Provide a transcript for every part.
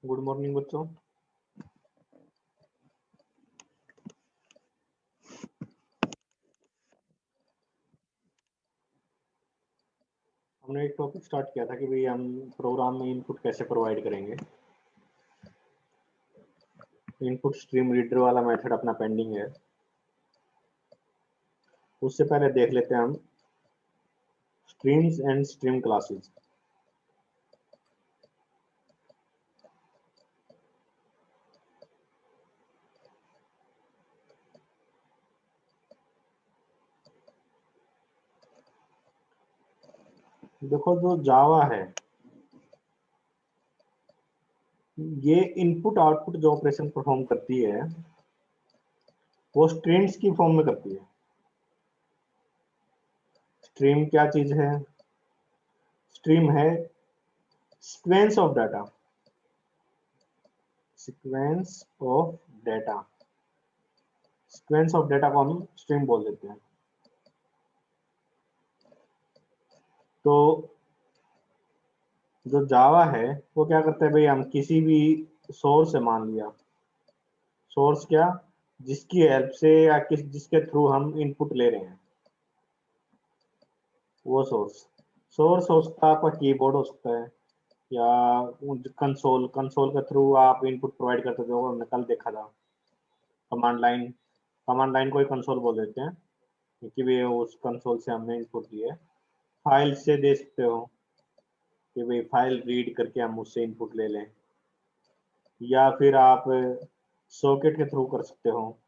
Good morning बच्चों। हमने एक टॉपिक स्टार्ट किया था कि भाई हम प्रोग्राम में इनपुट कैसे प्रोवाइड करेंगे। इनपुट स्ट्रीम रीडर वाला मेथड अपना पेंडिंग है। उससे पहले देख लेते हैं हम स्ट्रीम्स एंड स्ट्रीम क्लासेस। देखो जो जावा है ये इनपुट आउटपुट जो ऑपरेशन परफॉर्म करती है वो स्ट्रीम्स की फॉर्म में करती है। स्ट्रीम क्या चीज है? स्ट्रीम है sequence of data. Sequence of data sequence of data को हम स्ट्रीम बोल देते हैं। तो जो जावा है वो क्या करता है भाई, हम किसी भी सोर्स से मान लिया, सोर्स क्या, जिसकी हेल्प से या जिसके थ्रू हम इनपुट ले रहे हैं वो सोर्स। सोर्स हो सकता है आपका कीबोर्ड हो सकता है या कंसोल कंसोल के थ्रू आप इनपुट प्रोवाइड करते थे, वो हमने कल देखा था। कमांड लाइन को ही कंसोल बोल देते हैं क्योंकि भी उस कंसोल से हमने इनपुट दिए। फाइल से दे सकते हो कि भाई फाइल रीड करके हम उससे इनपुट ले लें, या फिर आप सॉकेट के थ्रू कर सकते हो।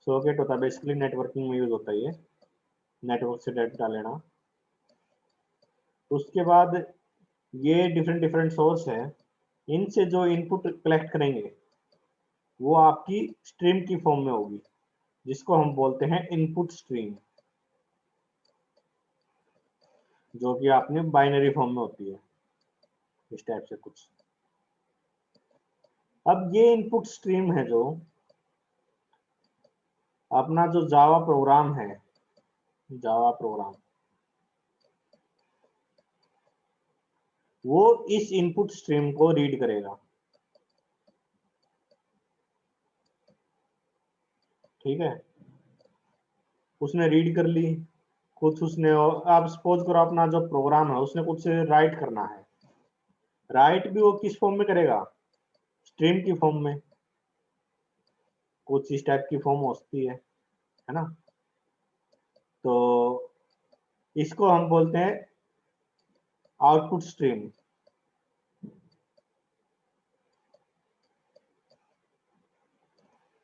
सॉकेट होता है बेसिकली नेटवर्किंग में यूज होता है, ये नेटवर्क से डाटा लेना। उसके बाद ये डिफरेंट डिफरेंट सोर्स है, इनसे जो इनपुट कलेक्ट करेंगे वो आपकी स्ट्रीम की फॉर्म में होगी, जिसको हम बोलते हैं इनपुट स्ट्रीम, जो कि आपने बाइनरी फॉर्म में होती है इस टाइप से कुछ। अब ये इनपुट स्ट्रीम है जो अपना जो जावा प्रोग्राम है, जावा प्रोग्राम वो इस इनपुट स्ट्रीम को रीड करेगा। ठीक है, उसने रीड कर ली कुछ, उसने आप सपोज करो अपना जो प्रोग्राम है उसने कुछ राइट करना है। राइट भी वो किस फॉर्म में करेगा? स्ट्रीम की फॉर्म में। कुछ इस टाइप की फॉर्म होती है ना। तो इसको हम बोलते हैं आउटपुट स्ट्रीम।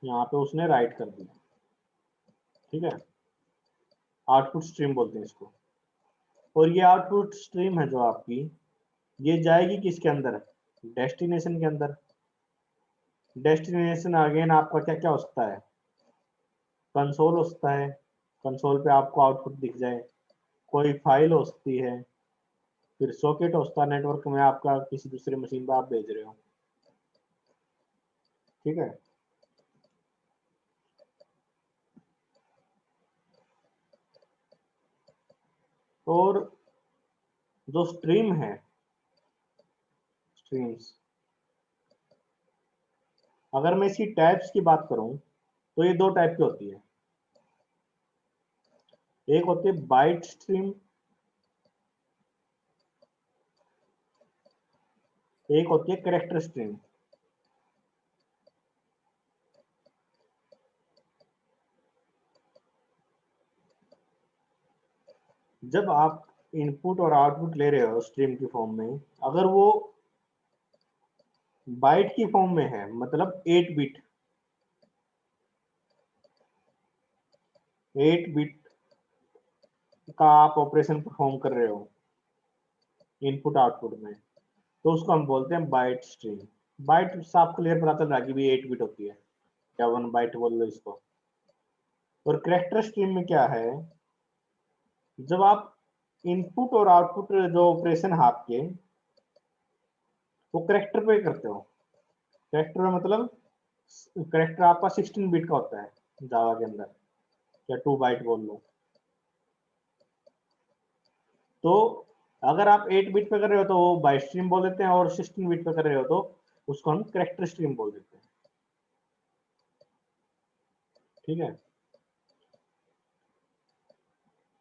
यहाँ पे उसने राइट कर दिया, ठीक है, आउटपुट स्ट्रीम बोलते हैं इसको। और ये आउटपुट स्ट्रीम है जो आपकी, ये जाएगी किसके अंदर? डेस्टिनेशन के अंदर। डेस्टिनेशन अगेन आपका क्या क्या हो सकता है? कंसोल हो सकता है, कंसोल पे आपको आउटपुट दिख जाए। कोई फाइल हो सकती है, फिर सॉकेट हो सकता है नेटवर्क में आपका, किसी दूसरी मशीन पर आप भेज रहे हो। ठीक है, और जो स्ट्रीम है, स्ट्रीम्स, अगर मैं इसकी टाइप्स की बात करूं तो ये दो टाइप की होती है। एक होती है बाइट स्ट्रीम, एक होती है कैरेक्टर स्ट्रीम। जब आप इनपुट और आउटपुट ले रहे हो स्ट्रीम की फॉर्म में, अगर वो बाइट की फॉर्म में है, मतलब 8 बिट, 8 बिट का आप ऑपरेशन परफॉर्म कर रहे हो इनपुट आउटपुट में, तो उसको हम बोलते हैं बाइट स्ट्रीम। बाइट साफ क्लियर पता चल रहा है कि भी 8 बिट होती है, क्या 1 बाइट बोल लो इसको। और कैरेक्टर स्ट्रीम में क्या है, जब आप इनपुट और आउटपुट जो ऑपरेशन है आपके, वो करेक्टर पे करते हो। करेक्टर में मतलब करेक्टर आपका 16 बिट का होता है जावा के अंदर, या 2 बाइट बोल लो। तो अगर आप 8 बिट पे कर रहे हो तो वो बाइट स्ट्रीम बोल देते हैं, और 16 बिट पे कर रहे हो तो उसको हम कैरेक्टर स्ट्रीम बोल देते हैं। ठीक है।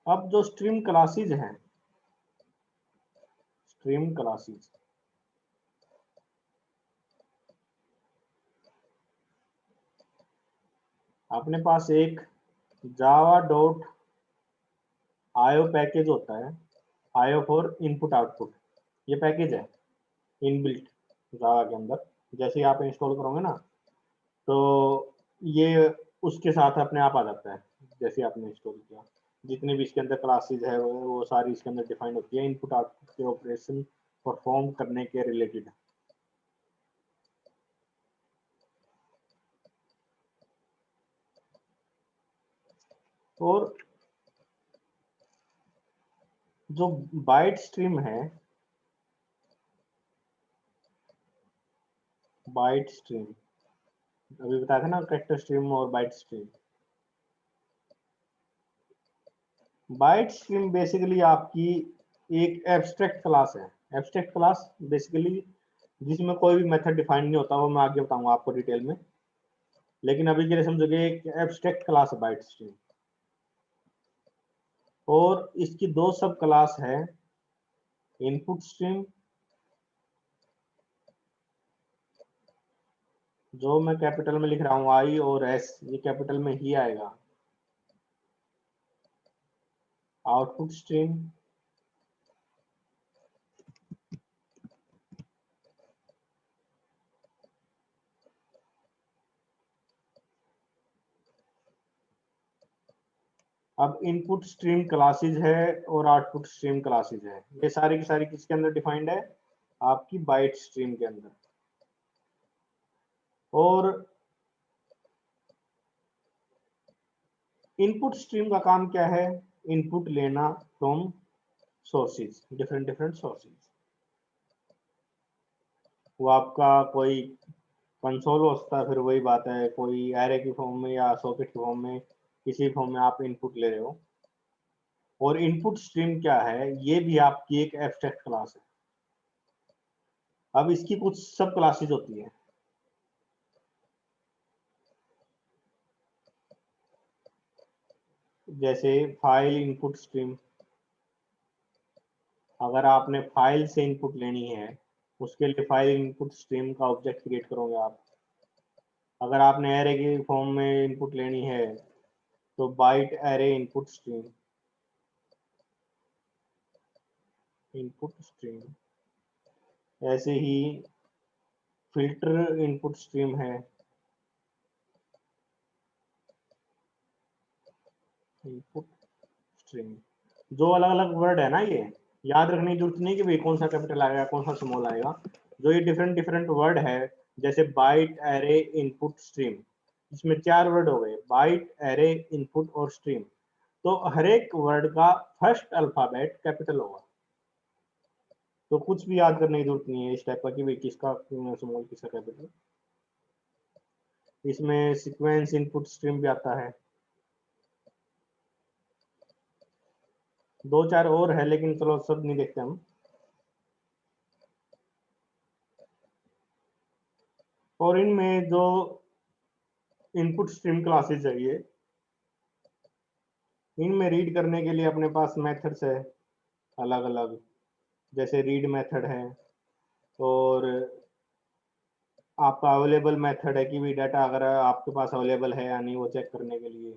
अब जो स्ट्रीम क्लासेज हैं, स्ट्रीम क्लासेज, अपने पास एक जावा डॉट आईओ पैकेज होता है, आईओ फॉर इनपुट आउटपुट, ये पैकेज है इनबिल्ट जावा के अंदर। जैसे ही आप इंस्टॉल करोगे ना, तो ये उसके साथ अपने आप आ जाता है। जैसे आपने इंस्टॉल किया, जितनी भी इसके अंदर क्लासेस है वो सारी इसके अंदर डिफाइंड होती है, इनपुट आउटपुट के ऑपरेशन परफॉर्म करने के रिलेटेड। और जो बाइट स्ट्रीम है, बाइट स्ट्रीम अभी बताया था ना, कैरेक्टर स्ट्रीम और byte stream. Byte stream basically आपकी एक एब्स्ट्रैक्ट क्लास है। एब्स्ट्रैक्ट क्लास बेसिकली जिसमें कोई भी मेथड डिफाइन नहीं होता, वो मैं आगे बताऊंगा आपको डिटेल में, लेकिन अभी के लिए समझोगे एक एब्स्ट्रैक्ट क्लास है बाइट स्ट्रीम। और इसकी दो सब क्लास है, इनपुट स्ट्रीम, जो मैं कैपिटल में लिख रहा हूँ आई और एस, ये कैपिटल में ही आएगा। आउटपुट स्ट्रीम, अब इनपुट स्ट्रीम क्लासेज है और आउटपुट स्ट्रीम क्लासेज है, ये सारी की सारी किसके अंदर डिफाइंड है, आपकी बाइट स्ट्रीम के अंदर। और इनपुट स्ट्रीम का काम क्या है, इनपुट लेना from sources, different different sources. वो आपका कोई कंसोल होता है, फिर वही बात है, कोई एरे की फॉर्म में या सॉकेट की फॉर्म में, किसी फॉर्म में आप इनपुट ले रहे हो। और इनपुट स्ट्रीम क्या है, ये भी आपकी एक एब्स्ट्रैक्ट क्लास है। अब इसकी कुछ सब क्लासेज होती है, जैसे फाइल इनपुट स्ट्रीम। अगर आपने फाइल से इनपुट लेनी है, उसके लिए फाइल इनपुट स्ट्रीम का ऑब्जेक्ट क्रिएट करोगे आप। अगर आपने एरे की फॉर्म में इनपुट लेनी है, तो byte array input stream, input stream. ऐसे ही फिल्टर इनपुट स्ट्रीम है, इनपुट स्ट्रीम। जो अलग अलग वर्ड है ना, ये याद रखने की जरूरत नहीं कि भाई कौन सा कैपिटल आएगा कौन सा स्मॉल आएगा। जो ये डिफरेंट डिफरेंट वर्ड है, जैसे बाइट एरे इनपुट स्ट्रीम, इसमें चार वर्ड हो गए, बाइट एरे इनपुट और स्ट्रीम। तो हर एक वर्ड का फर्स्ट अल्फाबेट कैपिटल होगा। तो कुछ भी याद करने की जरूरत नहीं है इस टाइप का कि भाई किसका स्मॉल किसका कैपिटल। इसमें सीक्वेंस इनपुट स्ट्रीम भी आता है। दो चार और है, लेकिन चलो सब नहीं देखते हम। और इनमें जो इनपुट स्ट्रीम क्लासेस है, ये इनमें रीड करने के लिए अपने पास मेथड्स है अलग अलग। जैसे रीड मेथड है, और आपका अवेलेबल मेथड है कि भी डाटा अगर आपके पास अवेलेबल है या नहीं वो चेक करने के लिए।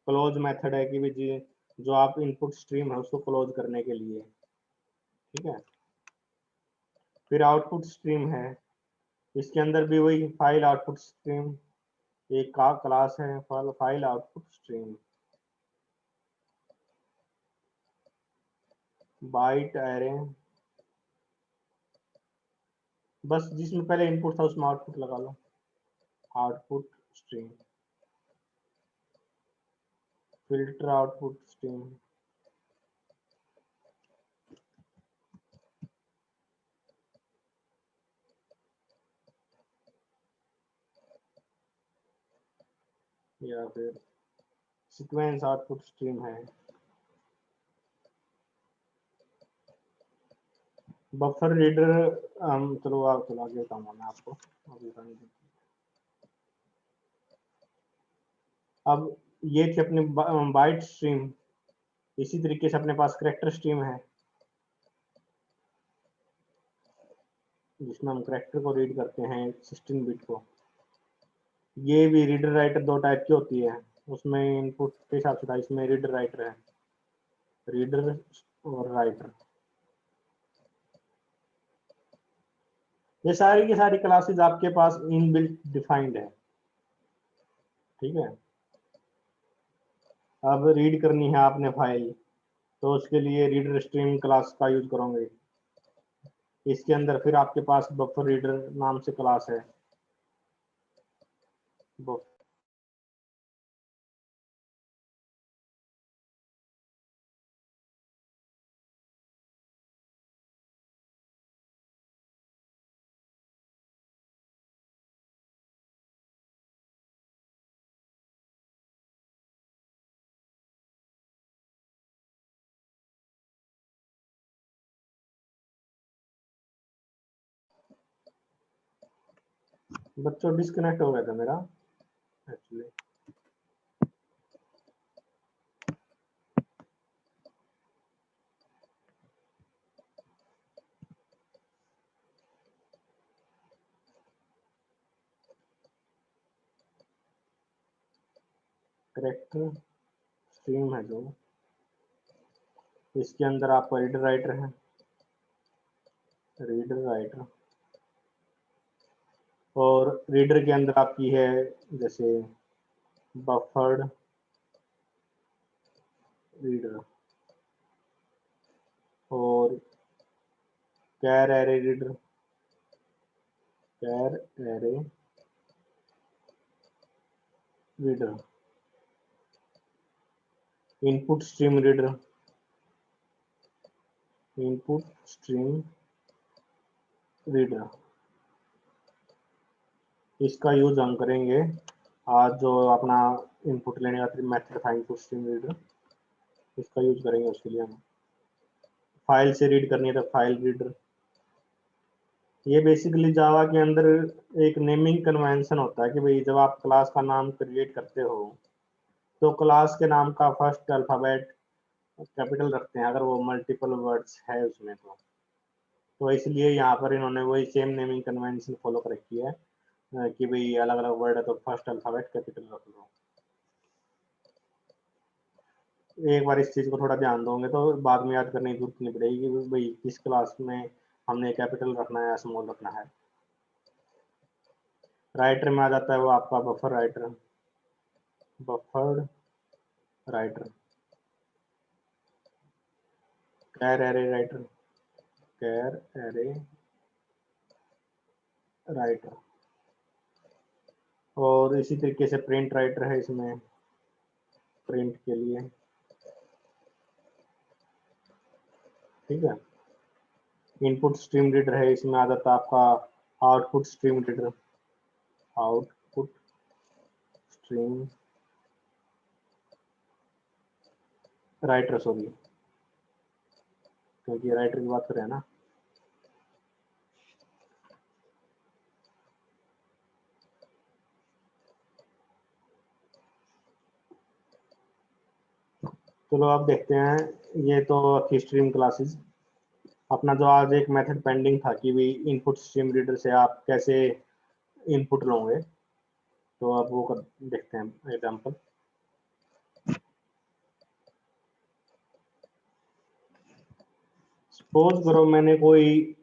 क्लोज मेथड है कि भी जी जो आप इनपुट स्ट्रीम है उसको क्लोज करने के लिए। ठीक है। फिर आउटपुट स्ट्रीम है, इसके अंदर भी वही फाइल आउटपुट स्ट्रीम एक का क्लास है, file output stream. Byte array, बस जिसमें पहले इनपुट था उसमें आउटपुट लगा लो, output stream. Filter output stream, या फिर सीक्वेंस आउटपुट स्ट्रीम है। बफर रीडर चलो आगे बताऊंगा मैं आपको, अभी बता नहीं। अब ये थी अपनी बाइट स्ट्रीम। इसी तरीके से अपने पास करैक्टर स्ट्रीम है, जिसमें हम करैक्टर को रीड करते हैं 16 बिट को। ये भी रीडर राइटर दो टाइप की होती है, उसमें इनपुट के हिसाब से था। इसमें रीडर राइटर है, रीडर और राइटर। ये सारी की सारी क्लासेस आपके पास इनबिल्ट डिफाइंड है, ठीक है। अब रीड करनी है आपने फाइल, तो उसके लिए रीडर स्ट्रीम क्लास का यूज करोगे। इसके अंदर फिर आपके पास बफर रीडर नाम से क्लास है। बच्चों डिस्कनेक्ट हो गया था मेरा एक्चुअली। करेक्टर स्ट्रीम है जो, इसके अंदर आपका रीडर राइटर है, रीडर राइटर। और रीडर के अंदर आपकी है जैसे बफर्ड रीडर और char array reader, char array reader, input stream reader, input stream reader. इसका यूज हम करेंगे आज जो अपना इनपुट लेने का मेथड था इनपुट स्ट्रीम रीडर, इसका यूज करेंगे। उसके लिए हम फाइल से रीड करनी है तो फाइल रीडर। ये बेसिकली जावा के अंदर एक नेमिंग कन्वेंशन होता है कि भाई जब आप क्लास का नाम क्रिएट करते हो तो क्लास के नाम का फर्स्ट अल्फाबेट कैपिटल रखते हैं, अगर वो मल्टीपल वर्ड्स है उसमें तो इसलिए यहाँ पर इन्होंने वही सेम नेमिंग कन्वेंशन फॉलो कर रखी है कि भाई अलग अलग वर्ड है तो फर्स्ट अल्फाबेट कैपिटल रख लो। एक बार इस चीज को थोड़ा ध्यान दोगे तो बाद में याद करने की जरूरत नहीं पड़ेगी कि भाई किस क्लास में हमने कैपिटल रखना है या स्मॉल रखना है। राइटर में आ जाता है वो आपका बफर राइटर, बफर्ड राइटर, कैर एरे राइटर, कैर एरे राइटर। और इसी तरीके से प्रिंट राइटर है इसमें, प्रिंट के लिए, ठीक है। इनपुट स्ट्रीम रीडर है, इसमें आ जाता है आपका output stream reader, output stream writer, sorry क्योंकि राइटर की बात कर रहे हैं ना। चलो अब देखते हैं, ये तो थी स्ट्रीम क्लासेस। अपना जो आज एक मेथड पेंडिंग था कि भी इनपुट स्ट्रीम रीडर से आप कैसे इनपुट लोगे, तो अब वो देखते हैं एग्जांपल। सपोज करो मैंने कोई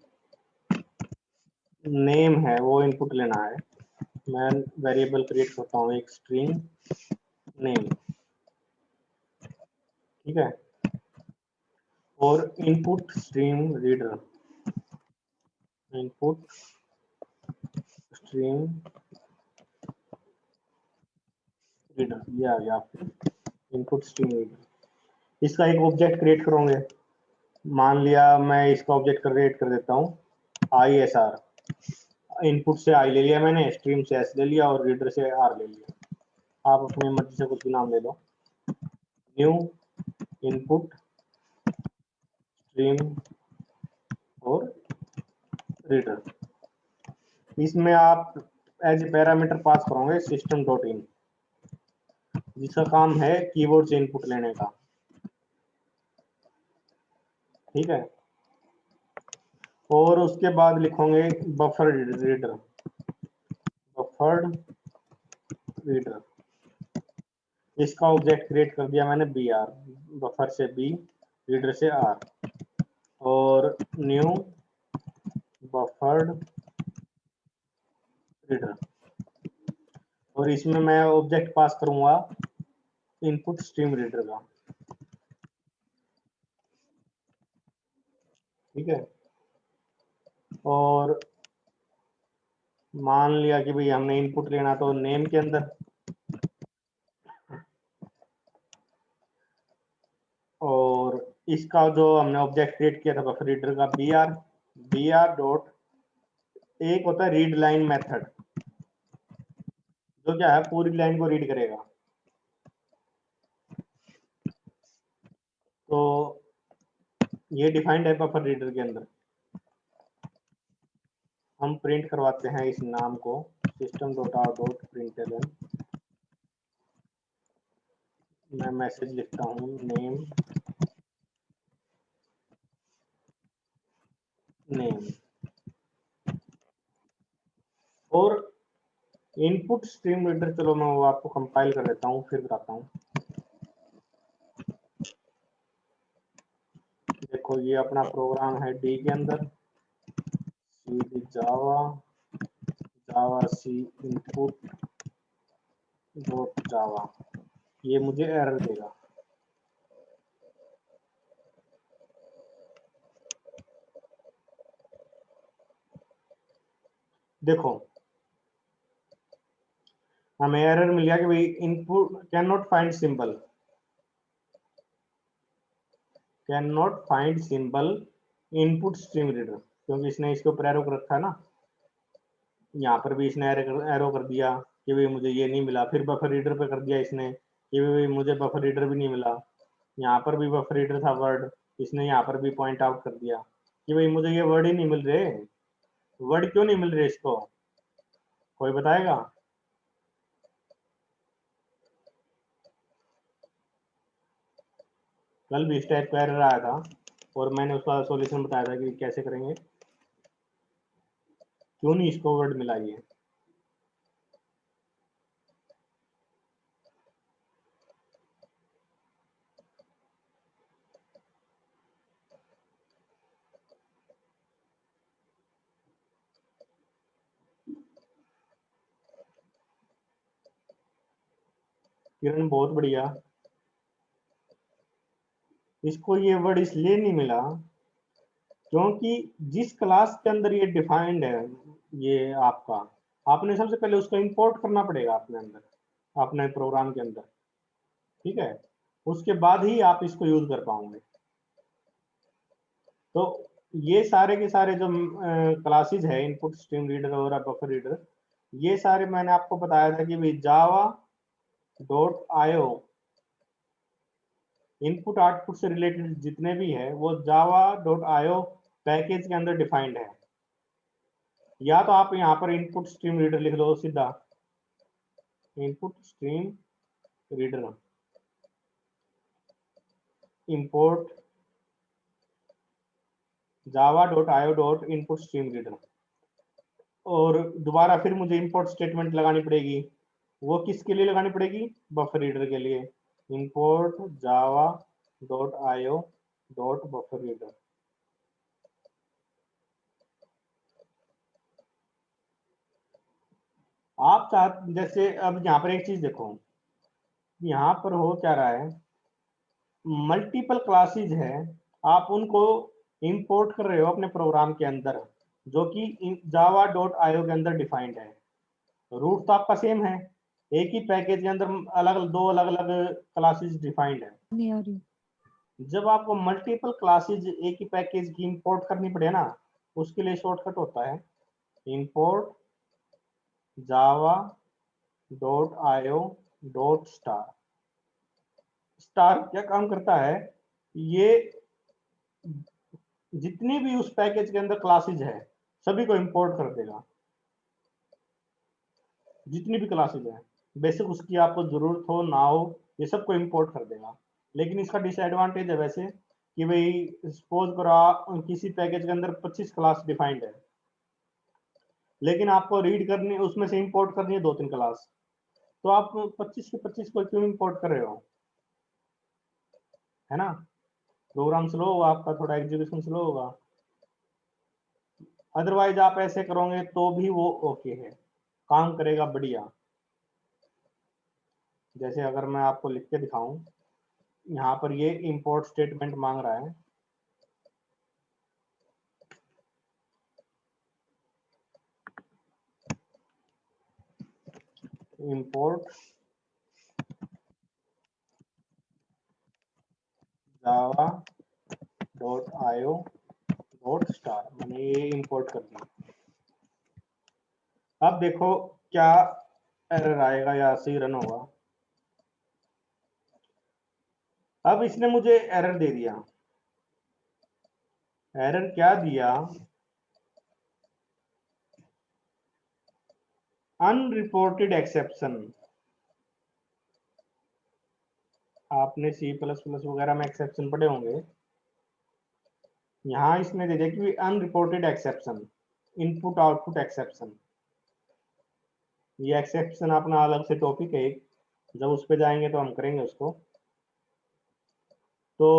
नेम है वो इनपुट लेना है, मैं वेरिएबल क्रिएट करता हूँ एक स्ट्रिंग नेम, ठीक है। और input stream reader, input stream reader, ये आ गया आपके इनपुट स्ट्रीम रीडर। इसका एक ऑब्जेक्ट क्रिएट करोगे, मान लिया मैं इसका ऑब्जेक्ट क्रिएट कर देता हूँ ISR। इनपुट से आई ले लिया मैंने, स्ट्रीम से S ले लिया और रीडर से R ले लिया। आप अपनी मर्जी से कुछ भी नाम ले लो। न्यू इनपुट स्ट्रीम और रीडर, इसमें आप एज ए पैरामीटर पास करोगे सिस्टम डॉट इन, जिसका काम है कीबोर्ड से इनपुट लेने का। ठीक है, और उसके बाद लिखोगे बफर रीडर, बफर्ड रीडर, इसका ऑब्जेक्ट क्रिएट कर दिया मैंने बी आर, बफर से बी, रीडर से आर, और न्यू बफर्ड रीडर, और इसमें मैं ऑब्जेक्ट पास करूंगा इनपुट स्ट्रीम रीडर का। ठीक है, और मान लिया कि भाई हमने इनपुट लेना तो नेम के अंदर, और इसका जो हमने ऑब्जेक्ट क्रिएट किया था बफर रीडर का बी आर डॉट, एक होता है रीड लाइन मेथड, जो क्या है पूरी लाइन को रीड करेगा। तो ये डिफाइंड है बफर रीडर के अंदर। हम प्रिंट करवाते हैं इस नाम को system dot out dot println, मैं मैसेज लिखता हूँ नेम नेम, और इनपुट स्ट्रीम रीडर, चलो मैं वो आपको कंपाइल कर देता हूँ फिर बताता हूँ। देखो ये अपना प्रोग्राम है डी के अंदर, सी जावा, जावा सी इनपुट डॉट जावा, ये मुझे एरर देगा। देखो हमें एरर मिल गया कि भाई input can not find symbol, can not find symbol input stream reader, क्योंकि इसने इसके ऊपर एरो कर रखा है ना। यहाँ पर भी इसने एरो कर दिया कि भाई मुझे ये नहीं मिला, फिर बफर रीडर पे कर दिया इसने कि भाई मुझे बफर रीडर भी नहीं मिला, यहाँ पर भी बफर रीडर था वर्ड, इसने यहाँ पर भी पॉइंट आउट कर दिया कि भाई मुझे ये वर्ड ही नहीं मिल रहे। वर्ड क्यों नहीं मिल रहे इसको, कोई बताएगा? कल भी इस टाइप का एरर आया था और मैंने उसका सॉल्यूशन बताया था कि कैसे करेंगे, क्यों नहीं इसको वर्ड मिला ये। किरण बहुत बढ़िया, इसको ये वर्ड इसलिए नहीं मिला क्योंकि जिस क्लास के अंदर ये डिफाइंड है, ये आपका, आपने सबसे पहले उसको इंपोर्ट करना पड़ेगा अपने अंदर, अपने प्रोग्राम के अंदर। ठीक है, उसके बाद ही आप इसको यूज कर पाओगे। तो ये सारे के सारे जो क्लासेस है इनपुट स्ट्रीम रीडर और बफर रीडर, ये सारे मैंने आपको बताया था कि भाई Java dot IO, input output से रिलेटेड जितने भी है वो जावा डॉट आईओ पैकेज के अंदर डिफाइंड है। या तो आप यहाँ पर इनपुट स्ट्रीम रीडर लिख लो सीधा, input stream reader import Java dot IO dot input stream reader, और दोबारा फिर मुझे इंपोर्ट स्टेटमेंट लगानी पड़ेगी। वो किसके लिए लगानी पड़ेगी? बफर रीडर के लिए। Import Java dot IO dot buffer reader. आप चाह जैसे अब यहाँ पर एक चीज देखो, यहाँ पर हो क्या रहा है, मल्टीपल क्लासेस है, आप उनको इंपोर्ट कर रहे हो अपने प्रोग्राम के अंदर, जो कि जावा डॉट आईओ के अंदर डिफाइंड है। रूट तो आपका सेम है, एक ही पैकेज के अंदर अलग दो अलग अलग क्लासेस डिफाइंड है। नहीं आ रही। जब आपको मल्टीपल क्लासेस एक ही पैकेज की इंपोर्ट करनी पड़े ना, उसके लिए शॉर्टकट होता है import Java dot IO dot star. Star क्या काम करता है, ये जितनी भी उस पैकेज के अंदर क्लासेज है सभी को इंपोर्ट कर देगा, जितनी भी क्लासेज हैं, बेसिक उसकी आपको जरूरत हो ना हो ये सबको इंपोर्ट कर देगा। लेकिन इसका डिसएडवांटेज है वैसे कि भाई सपोज करो किसी पैकेज के अंदर 25 क्लास डिफाइंड है, लेकिन आपको रीड करनी उसमें से इंपोर्ट करनी है 2-3 क्लास, तो आप 25 के 25 को क्यों इंपोर्ट कर रहे हो, है ना। प्रोग्राम स्लो होगा आपका, थोड़ा एग्जीक्यूशन स्लो होगा। अदरवाइज आप ऐसे करोगे तो भी वो ओके है, काम करेगा बढ़िया। जैसे अगर मैं आपको लिख के दिखाऊं, यहाँ पर ये इंपोर्ट स्टेटमेंट मांग रहा है, import Java dot IO dot star, मैंने ये इंपोर्ट कर दिया। अब देखो क्या एरर आएगा या सही रन होगा। अब इसने मुझे एरर दे दिया। एरर क्या दिया, अनरिपोर्टेड एक्सेप्शन। आपने सी प्लस प्लस वगैरह में एक्सेप्शन पढ़े होंगे, यहाँ इसने दे दिया कि unreported exception, input output exception. ये एक्सेप्शन अपना अलग से टॉपिक है, जब उस पर जाएंगे तो हम करेंगे उसको। तो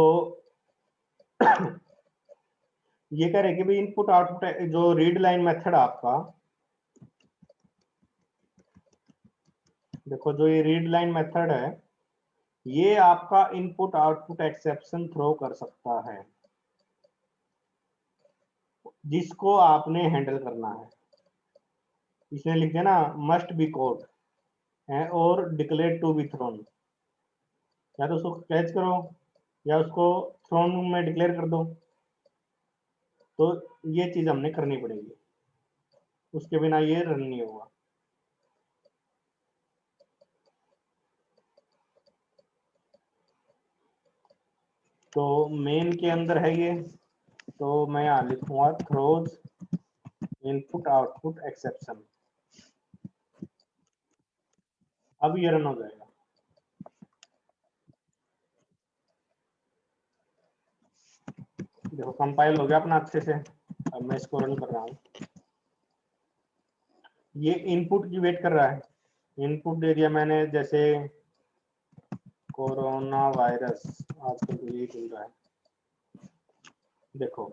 ये कह रहे कि भाई इनपुट आउटपुट जो रीड लाइन मेथड आपका, देखो जो ये रीड लाइन मेथड है ये आपका इनपुट आउटपुट एक्सेप्शन थ्रो कर सकता है, जिसको आपने हैंडल करना है। इसने लिख दिया ना मस्ट बी कोड और डिक्लेयर टू बी थ्रोन, या तो उसको कैच करो या उसको थ्रोन में डिक्लेयर कर दो। तो ये चीज हमने करनी पड़ेगी, उसके बिना ये रन नहीं होगा। तो मेन के अंदर है ये, तो मैं यहाँ लिखूंगा थ्रोज इनपुट आउटपुट एक्सेप्शन। अब ये रन हो जाएगा। देखो कंपाइल हो गया अपना अच्छे से। अब मैं इसको रन कर रहा हूँ, ये इनपुट की वेट कर रहा है। इनपुट दे दिया मैंने, जैसे कोरोना वायरस आजकल तो यही चल रहा है। देखो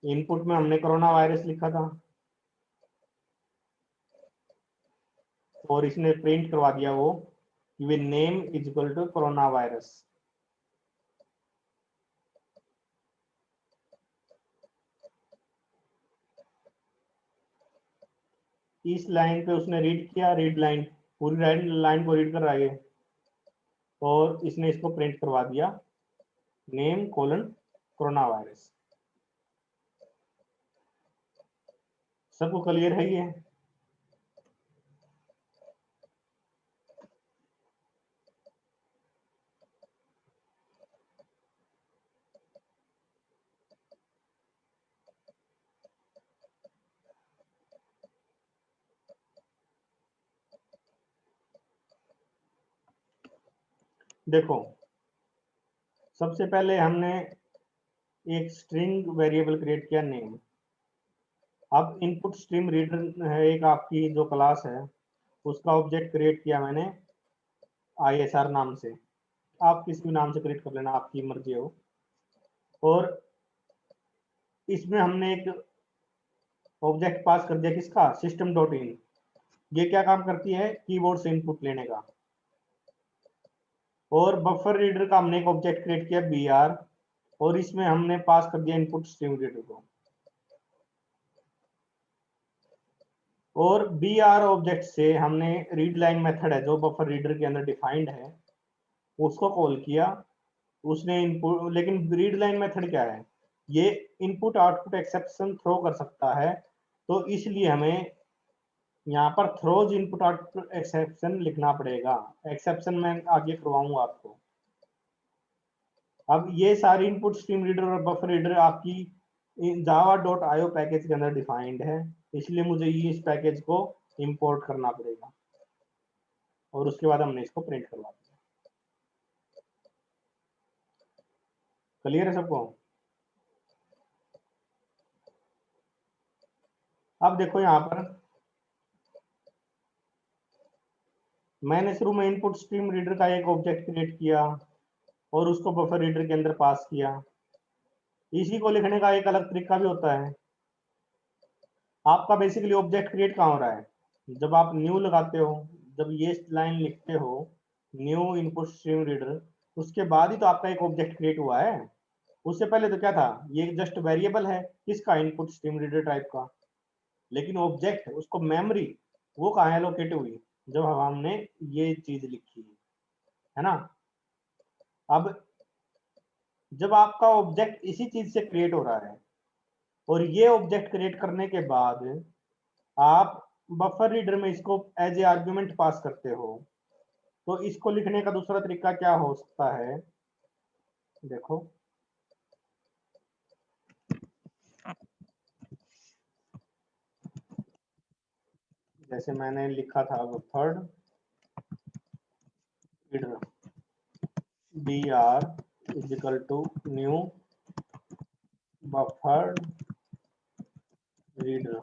इनपुट में हमने कोरोना वायरस लिखा था और इसने प्रिंट करवा दिया वो कि name is equal to coronavirus. इस लाइन पे उसने रीड किया, रीड लाइन पूरी लाइन को रीड कर रहा है और इसने इसको प्रिंट करवा दिया नेम कोलन कोरोना वायरस। सबको क्लियर है ये। देखो सबसे पहले हमने एक स्ट्रिंग वेरिएबल क्रिएट किया नेम। अब इनपुट स्ट्रीम रीडर है एक आपकी जो क्लास है, उसका ऑब्जेक्ट क्रिएट किया मैंने ISR नाम से। आप किसी भी नाम से क्रिएट कर लेना, आपकी मर्जी हो। और इसमें हमने एक ऑब्जेक्ट पास कर दिया किसका, सिस्टम डॉट इन। ये क्या काम करती है, कीबोर्ड से इनपुट लेने का। और बफर रीडर का हमने एक ऑब्जेक्ट क्रिएट किया BR, और इसमें हमने पास कर दिया इनपुट स्ट्रीम रीडर को। और BR ऑब्जेक्ट से हमने रीड लाइन मेथड है जो बफर रीडर के अंदर डिफाइंड है उसको कॉल किया। उसने इनपुट, लेकिन रीड लाइन मेथड क्या है, ये इनपुट आउटपुट एक्सेप्शन थ्रो कर सकता है, तो इसलिए हमें यहाँ पर थ्रोज इनपुट आउटपुट एक्सेप्शन लिखना पड़ेगा। एक्सेप्शन मैं आगे करवाऊंगा आपको। अब ये सारी इनपुट स्ट्रीम रीडर और बफर रीडर आपकी जावा डॉट आईओ पैकेज के अंदर डिफाइंड है, इसलिए मुझे ये इस पैकेज को इंपोर्ट करना पड़ेगा और उसके बाद हमने इसको प्रिंट करवा दिया। क्लियर है सबको? अब देखो यहाँ पर मैंने शुरू में इनपुट स्ट्रीम रीडर का एक ऑब्जेक्ट क्रिएट किया और उसको बफर रीडर के अंदर पास किया। इसी को लिखने का एक अलग तरीका भी होता है। आपका बेसिकली ऑब्जेक्ट क्रिएट कहाँ हो रहा है? जब आप न्यू लगाते हो, जब ये लाइन लिखते हो न्यू इनपुट स्ट्रीम रीडर, उसके बाद ही तो आपका एक ऑब्जेक्ट क्रिएट हुआ है। उससे पहले तो क्या था? ये जस्ट वेरिएबल है किसका? इनपुट स्ट्रीम रीडर टाइप का। लेकिन ऑब्जेक्ट, उसको मेमोरी वो कहाँ एलोकेट हुई? जब हमने ये चीज लिखी है ना। अब जब आपका ऑब्जेक्ट इसी चीज से क्रिएट हो रहा है और ये ऑब्जेक्ट क्रिएट करने के बाद आप बफर रीडर में इसको एज ए आर्गुमेंट पास करते हो, तो इसको लिखने का दूसरा तरीका क्या हो सकता है? देखो जैसे मैंने लिखा था buffer reader br is equal to new buffer reader,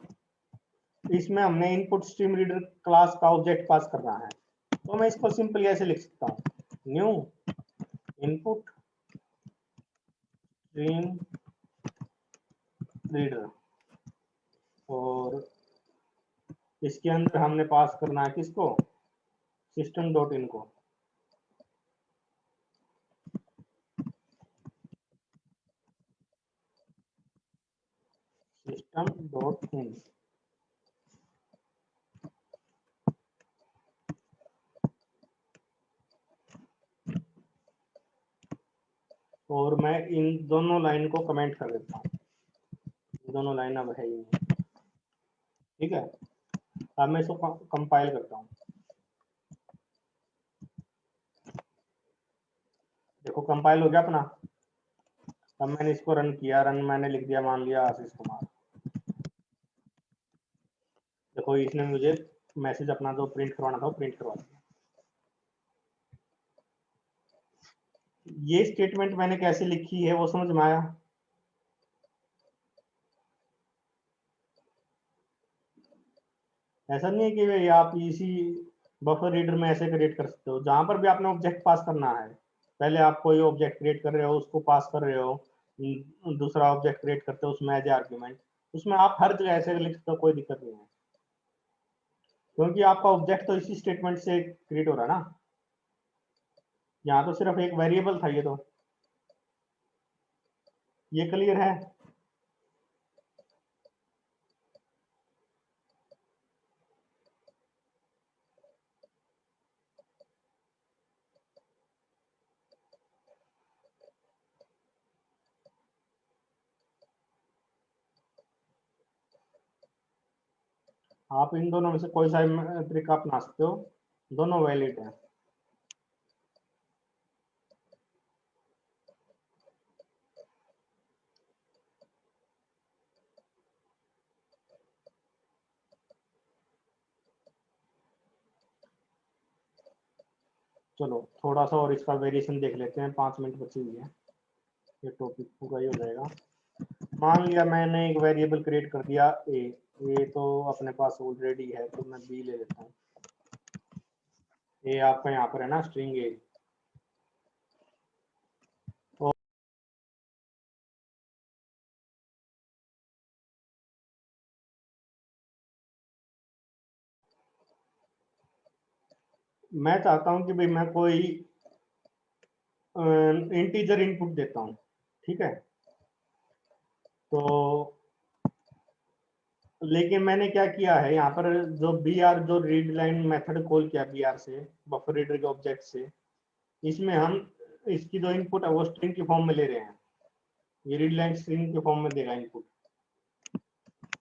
इसमें हमने इनपुट स्ट्रीम रीडर क्लास का ऑब्जेक्ट पास करना है। तो मैं इसको सिंपली ऐसे लिख सकता हूँ, न्यू इनपुट स्ट्रीम रीडर, और इसके अंदर हमने पास करना है किसको? सिस्टम डॉट इन को। सिस्टम डॉट इन, और मैं इन दोनों लाइन को कमेंट कर देता हूँ। दोनों लाइन अब है ही नहीं। ठीक है, अब मैं इसको कंपाइल करता हूँ। देखो कंपाइल हो गया अपना। अब मैंने इसको रन किया, रन मैंने लिख दिया, मान लिया आशीष कुमार। देखो इसने मुझे मैसेज अपना जो प्रिंट करवाना था वो प्रिंट करवा दिया। ये स्टेटमेंट मैंने कैसे लिखी है वो समझ में आया? ऐसा नहीं है कि भाई आप इसी बफर रीडर में ऐसे क्रिएट कर सकते हो। जहां पर भी आपने ऑब्जेक्ट पास करना है, पहले आप कोई ऑब्जेक्ट क्रिएट कर रहे हो, उसको पास कर रहे हो, दूसरा ऑब्जेक्ट क्रिएट करते हो उसमें एज आर्ग्यूमेंट, उसमें आप हर जगह ऐसे लिख सकते हो, कोई दिक्कत नहीं है। क्योंकि आपका ऑब्जेक्ट तो इसी स्टेटमेंट से क्रिएट हो रहा है ना। यहाँ तो सिर्फ एक वेरिएबल था ये क्लियर है? आप इन दोनों में से कोई सा तरीका अपना सकते हो, दोनों वैलिड है। चलो थोड़ा सा और इसका वेरिएशन देख लेते हैं, 5 मिनट बची हुई है, ये टॉपिक पूरा ही हो जाएगा। मान लिया मैंने एक वेरिएबल क्रिएट कर दिया ए तो अपने पास ऑलरेडी है, तो मैं बी ले लेता हूँ। ए आपका यहाँ पर है ना, स्ट्रिंग ए। मैं चाहता हूँ कि भाई मैं कोई इंटीजर इनपुट देता हूँ, ठीक है। तो लेकिन मैंने क्या किया है यहाँ पर, जो बी आर जो रीड लाइन मेथड कॉल किया बी आर से, बफर रीडर के ऑब्जेक्ट से, इसमें हम इसकी जो इनपुट है वो स्ट्रिंग की फॉर्म में ले रहे हैं। ये रीड लाइन स्ट्रिंग के फॉर्म में देगा इनपुट।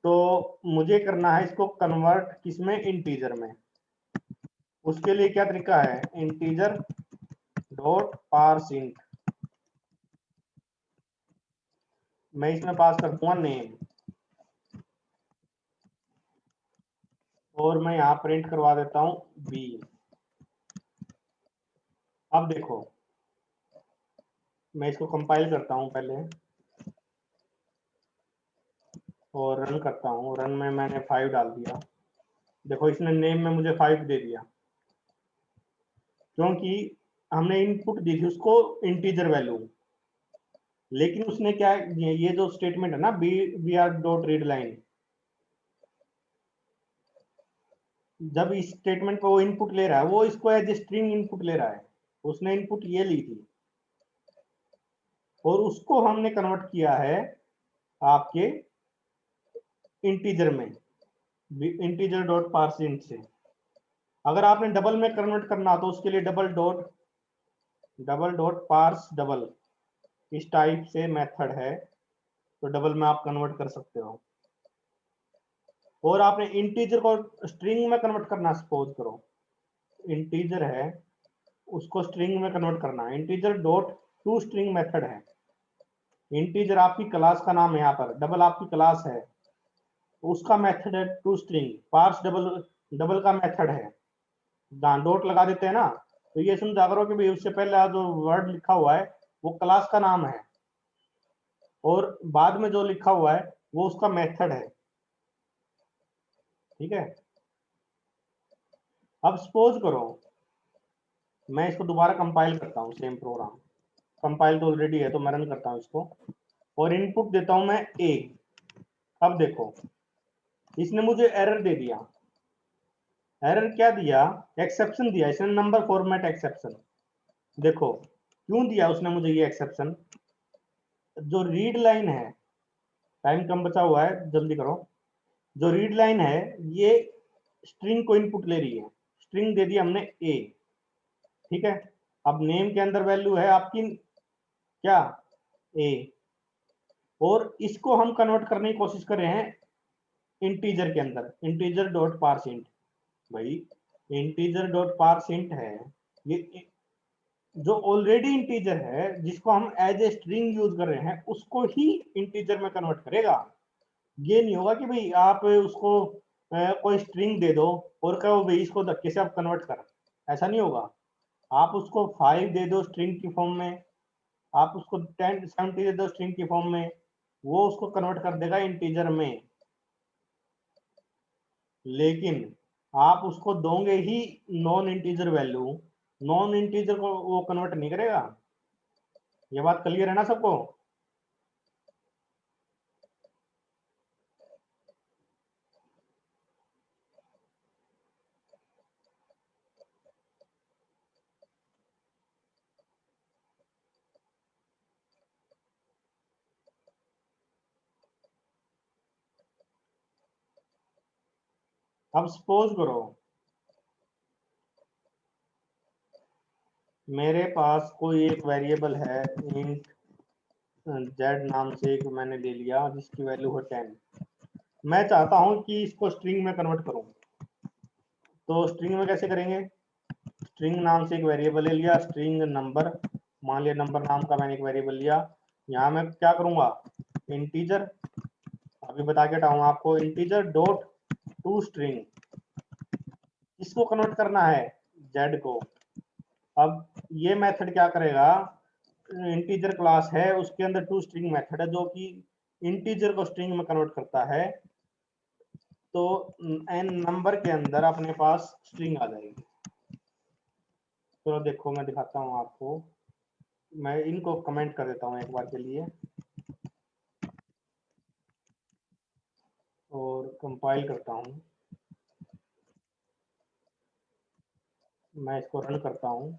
तो मुझे करना है इसको कन्वर्ट किसमें? इंटीजर में। उसके लिए क्या तरीका है? Integer dot parse int. मैं इसमें पास कर दूंगा नेम, और मैं यहाँ प्रिंट करवा देता हूँ बी। अब देखो मैं इसको कंपाइल करता हूँ पहले और रन करता हूँ। रन में मैंने 5 डाल दिया। देखो इसने नेम में मुझे 5 दे दिया, क्योंकि हमने इनपुट दी थी उसको इंटीजर वैल्यू। लेकिन उसने क्या, ये जो स्टेटमेंट है ना B R dot read line, जब इस स्टेटमेंट पे वो इनपुट ले रहा है, वो इसको एज ए स्ट्रिंग इनपुट ले रहा है। उसने इनपुट ये ली थी और उसको हमने कन्वर्ट किया है आपके इंटीजर में, इंटीजर डॉट पार्स इंट से। अगर आपने डबल में कन्वर्ट करना तो उसके लिए डबल डॉट पार्स डबल इस टाइप से मेथड है, तो डबल में आप कन्वर्ट कर सकते हो। और आपने इंटीजर को स्ट्रिंग में कन्वर्ट करना, सपोज करो इंटीजर है उसको स्ट्रिंग में कन्वर्ट करना, integer dot to string method है। इंटीजर आपकी क्लास का नाम है, यहाँ पर डबल आपकी क्लास है, उसका मेथड है to string. Parse double double का मेथड है, डॉट लगा देते हैं ना, तो ये समझा करो कि भाई उससे पहले जो वर्ड लिखा हुआ है वो क्लास का नाम है, और बाद में जो लिखा हुआ है वो उसका मेथड है। ठीक है। अब सपोज करो मैं इसको दोबारा कंपाइल करता हूँ, सेम प्रोग्राम कंपाइल तो ऑलरेडी है, तो मैं रन करता हूँ इसको और इनपुट देता हूँ मैं ए। अब देखो इसने मुझे एरर दे दिया। एरर क्या दिया, एक्सेप्शन दिया इसने, नंबर फॉर्मेट एक्सेप्शन। देखो क्यों दिया उसने मुझे ये एक्सेप्शन, जो रीड लाइन है, टाइम कम बचा हुआ है जल्दी करो, जो रीड लाइन है ये स्ट्रिंग को इनपुट ले रही है, स्ट्रिंग दे दी हमने ए। ठीक है। अब नेम के अंदर वैल्यू है आपकी क्या, ए, और इसको हम कन्वर्ट करने की कोशिश कर रहे हैं इंटीजर के अंदर, इंटीजर डॉट पार्स इंट। भाई इंटीजर डॉट पार्स इंट है ये, जो ऑलरेडी इंटीजर है जिसको हम एज ए स्ट्रिंग यूज कर रहे हैं उसको ही इंटीजर में कन्वर्ट करेगा। ये नहीं होगा कि भाई आप उसको कोई स्ट्रिंग दे दो और कहो भाई इसको धक्के से आप कन्वर्ट कर, ऐसा नहीं होगा। आप उसको 5 दे दो स्ट्रिंग की फॉर्म में, आप उसको 10 70 दे दो स्ट्रिंग की फॉर्म में, वो उसको कन्वर्ट कर देगा इंटीजर में। लेकिन आप उसको दोगे ही non integer value, non integer को वो कन्वर्ट नहीं करेगा। ये बात क्लियर है ना सबको। अब सपोज करो मेरे पास कोई एक वेरिएबल है इंट जेड नाम से, एक मैंने ले लिया जिसकी वैल्यू है 10। मैं चाहता हूं कि इसको स्ट्रिंग में कन्वर्ट करूं, तो स्ट्रिंग में कैसे करेंगे, स्ट्रिंग नाम से एक वेरिएबल ले लिया, स्ट्रिंग नंबर, मान लिया नंबर नाम का मैंने एक वेरिएबल लिया। यहाँ मैं क्या करूंगा, इंटीजर, अभी बता के हटाऊंगा आपको, इंटीजर डॉट टू स्ट्रिंग, इसको कन्वर्ट करना है जेड को। अब ये मेथड क्या करेगा, इंटीजर क्लास है उसके अंदर टू स्ट्रिंग मेथड है जो कि इंटीजर को स्ट्रिंग में कन्वर्ट करता है, तो एन नंबर के अंदर अपने पास स्ट्रिंग आ जाएगी। तो देखो मैं दिखाता हूँ आपको, मैं इनको कमेंट कर देता हूँ एक बार के लिए और कंपाइल करता हूँ, मैं इसको रन करता हूँ।